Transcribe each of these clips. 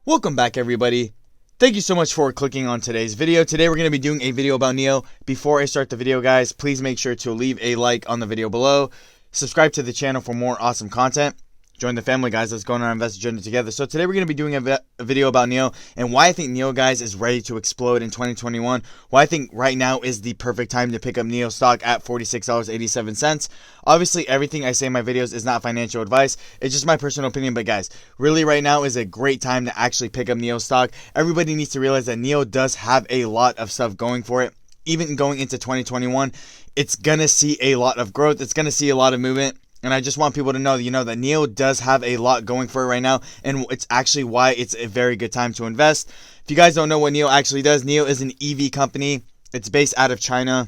Welcome back, everybody. Thank you so much for clicking on today's video. Today we're going to be doing a video about NIO. Before I start the video, guys, please make sure to leave a like on the video below. Subscribe to the channel for more awesome content. Join the family, guys. Let's go on our investment journey together. So today we're going to be doing a video about NIO and why I think NIO, guys, is ready to explode in 2021. Why I think right now is the perfect time to pick up NIO stock at $46.87. Obviously, everything I say in my videos is not financial advice. It's just my personal opinion. But guys, really right now is a great time to actually pick up NIO stock. Everybody needs to realize that NIO does have a lot of stuff going for it. Even going into 2021, it's going to see a lot of growth. It's going to see a lot of movement. And I just want people to know, that NIO does have a lot going for it right now. And it's actually why it's a very good time to invest. If you guys don't know what NIO actually does, NIO is an EV company. It's based out of China.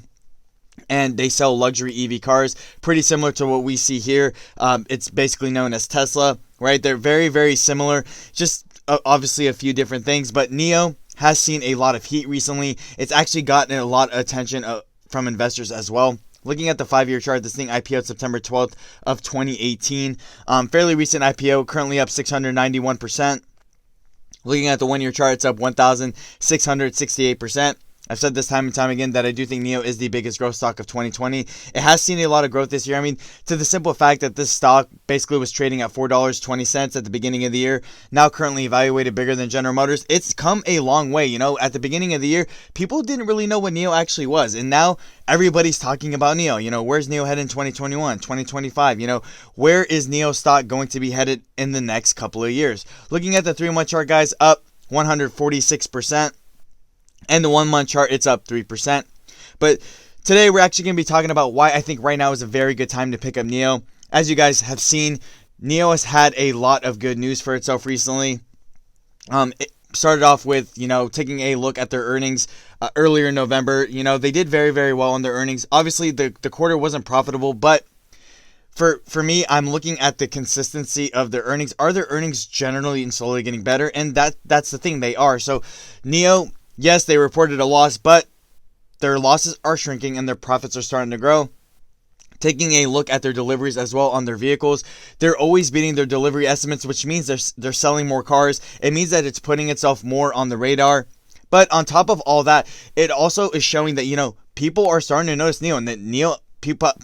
And they sell luxury EV cars, pretty similar to what we see here. It's basically known as Tesla, right? They're very, very similar. Just obviously a few different things. But NIO has seen a lot of heat recently. It's actually gotten a lot of attention from investors as well. Looking at the 5-year chart, this thing IPO'd September 12th of 2018. Fairly recent IPO, currently up 691%. Looking at the 1-year chart, it's up 1,668%. I've said this time and time again that I do think NIO is the biggest growth stock of 2020. It has seen a lot of growth this year. I mean, to the simple fact that this stock basically was trading at $4.20 at the beginning of the year, now currently evaluated bigger than General Motors. It's come a long way. At the beginning of the year, people didn't really know what NIO actually was. And now everybody's talking about NIO. Where's NIO headed in 2021, 2025? Where is NIO stock going to be headed in the next couple of years? Looking at the 3-month chart, guys, up 146%. And the 1-month chart, it's up 3%. But today we're actually going to be talking about why I think right now is a very good time to pick up NIO. As you guys have seen, NIO has had a lot of good news for itself recently. It started off with, taking a look at their earnings earlier in November. They did very, very well on their earnings. Obviously, the quarter wasn't profitable, but for me, I'm looking at the consistency of their earnings. Are their earnings generally and slowly getting better? And that's the thing, they are. So NIO, yes, they reported a loss, but their losses are shrinking and their profits are starting to grow. Taking a look at their deliveries as well on their vehicles, they're always beating their delivery estimates, which means they're selling more cars. It means that it's putting itself more on the radar. But on top of all that, it also is showing that, people are starting to notice NIO and that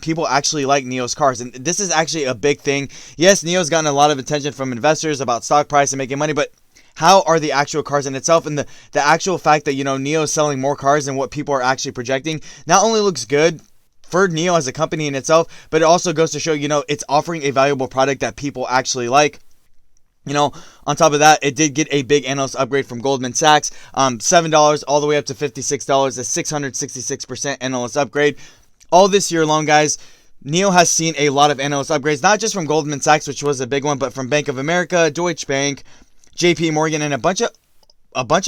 people actually like NIO's cars. And this is actually a big thing. Yes, NIO's gotten a lot of attention from investors about stock price and making money, but how are the actual cars in itself? And the actual fact that, NIO is selling more cars than what people are actually projecting not only looks good for NIO as a company in itself, but it also goes to show, it's offering a valuable product that people actually like. On top of that, it did get a big analyst upgrade from Goldman Sachs, $7 all the way up to $56, a 666% analyst upgrade. All this year long, guys, NIO has seen a lot of analyst upgrades, not just from Goldman Sachs, which was a big one, but from Bank of America, Deutsche Bank, JP Morgan, and a bunch of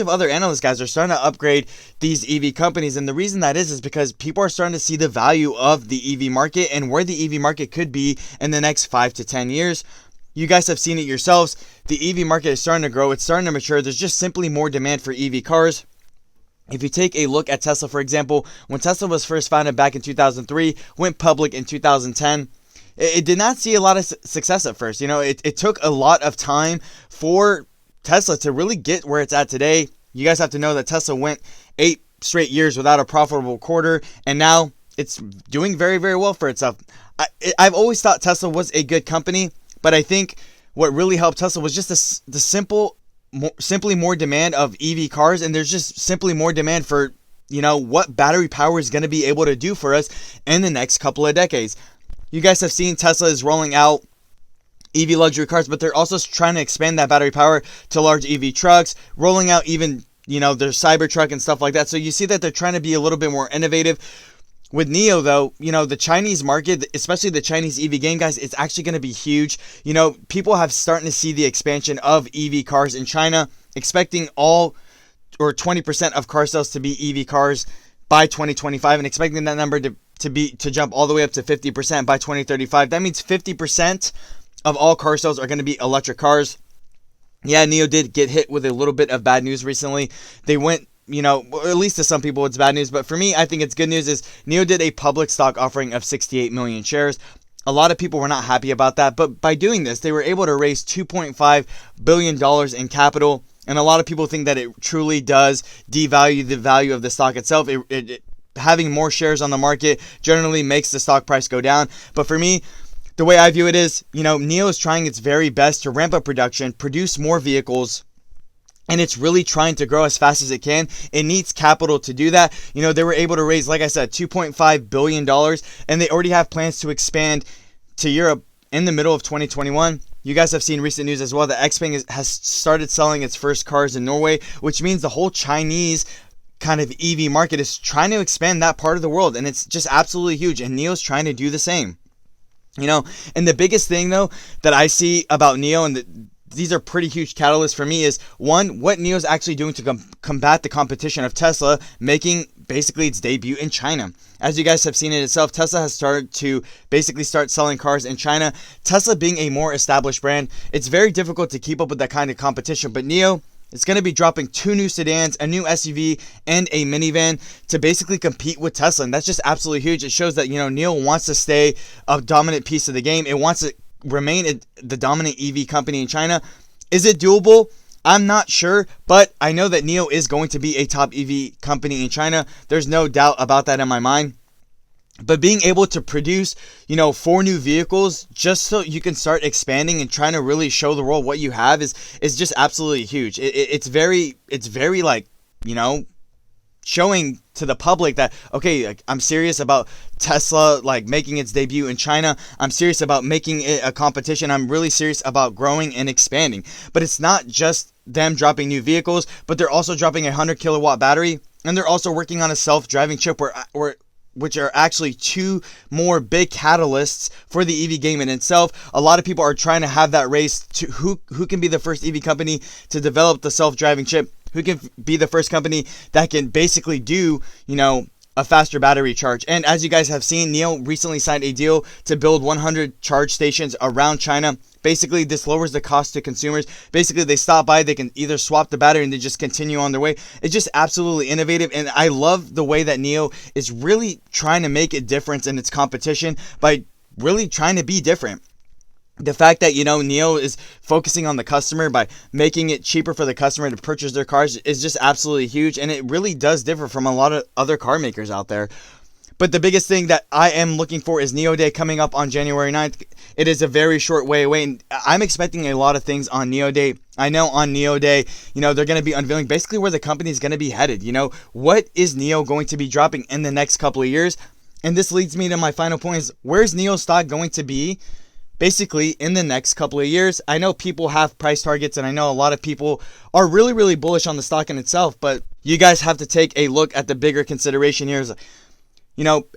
other analysts, guys, are starting to upgrade these EV companies. And the reason that is because people are starting to see the value of the EV market and where the EV market could be in the next 5 to 10 years. You guys have seen it yourselves. The EV market is starting to grow. It's starting to mature. There's just simply more demand for EV cars. If you take a look at Tesla, for example, when Tesla was first founded back in 2003, went public in 2010, it did not see a lot of success at first. It took a lot of time for Tesla to really get where it's at today. You guys have to know that Tesla went 8 straight years without a profitable quarter, and now it's doing very, very well for itself. I've always thought Tesla was a good company, but I think what really helped Tesla was just simply more demand of EV cars, and there's just simply more demand for, what battery power is going to be able to do for us in the next couple of decades. You guys have seen Tesla is rolling out EV luxury cars, but they're also trying to expand that battery power to large EV trucks, rolling out even, their Cybertruck and stuff like that. So you see that they're trying to be a little bit more innovative. With NIO, though, the Chinese market, especially the Chinese EV game, guys, it's actually going to be huge. People have starting to see the expansion of EV cars in China, expecting 20% of car sales to be EV cars by 2025, and expecting that number to jump all the way up to 50% by 2035. That means 50% of all car sales are going to be electric cars. Yeah, NIO did get hit with a little bit of bad news recently. They went, at least to some people it's bad news, but for me, I think it's good news is NIO did a public stock offering of 68 million shares. A lot of people were not happy about that, but by doing this, they were able to raise $2.5 billion in capital. And a lot of people think that it truly does devalue the value of the stock itself. Having more shares on the market generally makes the stock price go down. But for me, the way I view it is, NIO is trying its very best to ramp up production, produce more vehicles, and it's really trying to grow as fast as it can. It needs capital to do that. They were able to raise, like I said, $2.5 billion, and they already have plans to expand to Europe in the middle of 2021. You guys have seen recent news as well that XPeng has started selling its first cars in Norway, which means the whole Chinese kind of EV market is trying to expand that part of the world, and it's just absolutely huge, and NIO's trying to do the same. And the biggest thing though that I see about NIO, and these are pretty huge catalysts for me, is one, what NIO is actually doing to combat the competition of Tesla, making basically its debut in China. As you guys have seen it itself, Tesla has started to basically start selling cars in China. Tesla being a more established brand, it's very difficult to keep up with that kind of competition, but NIO, it's going to be dropping 2 new sedans, a new SUV, and a minivan to basically compete with Tesla. And that's just absolutely huge. It shows that, NIO wants to stay a dominant piece of the game. It wants to remain the dominant EV company in China. Is it doable? I'm not sure, but I know that NIO is going to be a top EV company in China. There's no doubt about that in my mind. But being able to produce, 4 new vehicles just so you can start expanding and trying to really show the world what you have is just absolutely huge. It's very like, showing to the public that, okay, like, I'm serious about Tesla, like making its debut in China. I'm serious about making it a competition. I'm really serious about growing and expanding. But it's not just them dropping new vehicles, but they're also dropping a 100 kilowatt battery, and they're also working on a self-driving chip which are actually 2 more big catalysts for the EV game in itself. A lot of people are trying to have that race to who can be the first EV company to develop the self-driving chip, who can be the first company that can basically do, a faster battery charge. And as you guys have seen, NIO recently signed a deal to build 100 charge stations around China. Basically, this lowers the cost to consumers. Basically, they stop by, they can either swap the battery and they just continue on their way. It's just absolutely innovative, and I love the way that NIO is really trying to make a difference in its competition by really trying to be different. The fact that, NIO is focusing on the customer by making it cheaper for the customer to purchase their cars is just absolutely huge, and it really does differ from a lot of other car makers out there. But the biggest thing that I am looking for is NIO Day coming up on January 9th. It is a very short way away, and I'm expecting a lot of things on NIO Day. I know on NIO Day, they're going to be unveiling basically where the company is going to be headed. What is NIO going to be dropping in the next couple of years? And this leads me to my final point is, where's NIO stock going to be basically in the next couple of years? I know people have price targets, and I know a lot of people are really, really bullish on the stock in itself, but you guys have to take a look at the bigger consideration here.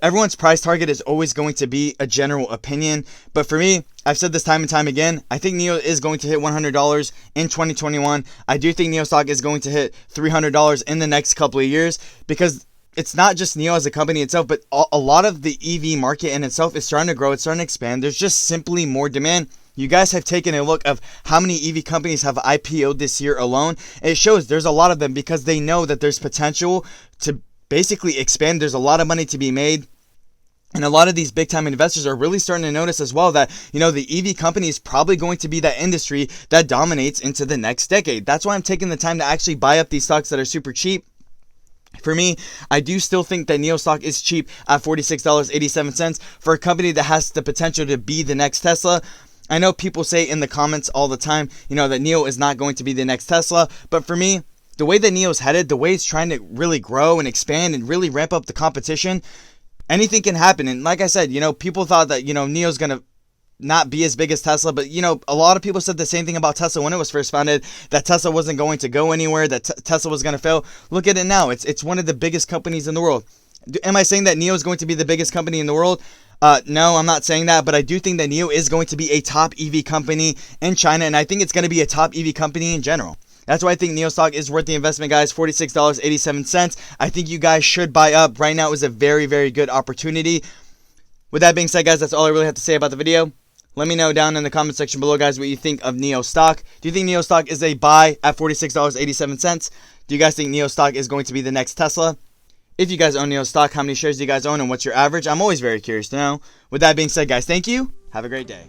Everyone's price target is always going to be a general opinion, but for me, I've said this time and time again, I think NIO is going to hit $100 in 2021. I do think NIO stock is going to hit $300 in the next couple of years, because it's not just NIO as a company itself, but a lot of the EV market in itself is starting to grow. It's starting to expand. There's just simply more demand. You guys have taken a look of how many EV companies have IPO'd this year alone. And it shows there's a lot of them because they know that there's potential to basically expand. There's a lot of money to be made. And a lot of these big time investors are really starting to notice as well that, the EV company is probably going to be that industry that dominates into the next decade. That's why I'm taking the time to actually buy up these stocks that are super cheap. For me, I do still think that NIO stock is cheap at $46.87 for a company that has the potential to be the next Tesla. I know people say in the comments all the time, that NIO is not going to be the next Tesla. But for me, the way that NIO is headed, the way it's trying to really grow and expand and really ramp up the competition, anything can happen. And like I said, people thought that, NIO's going to not be as big as Tesla, but a lot of people said the same thing about Tesla when it was first founded, that Tesla wasn't going to go anywhere, that Tesla was going to fail. Look at it now. It's one of the biggest companies in the world. Am I saying that NIO is going to be the biggest company in the world? No, I'm not saying that, but I do think that NIO is going to be a top EV company in China, and I think it's going to be a top EV company in general. That's why I think NIO stock is worth the investment, guys. $46.87. I think you guys should buy up. Right now is a very, very good opportunity. With that being said, guys, that's all I really have to say about the video. Let me know down in the comment section below, guys, what you think of NIO stock. Do you think NIO stock is a buy at $46.87? Do you guys think NIO stock is going to be the next Tesla? If you guys own NIO stock, how many shares do you guys own and what's your average? I'm always very curious to know. With that being said, guys, thank you. Have a great day.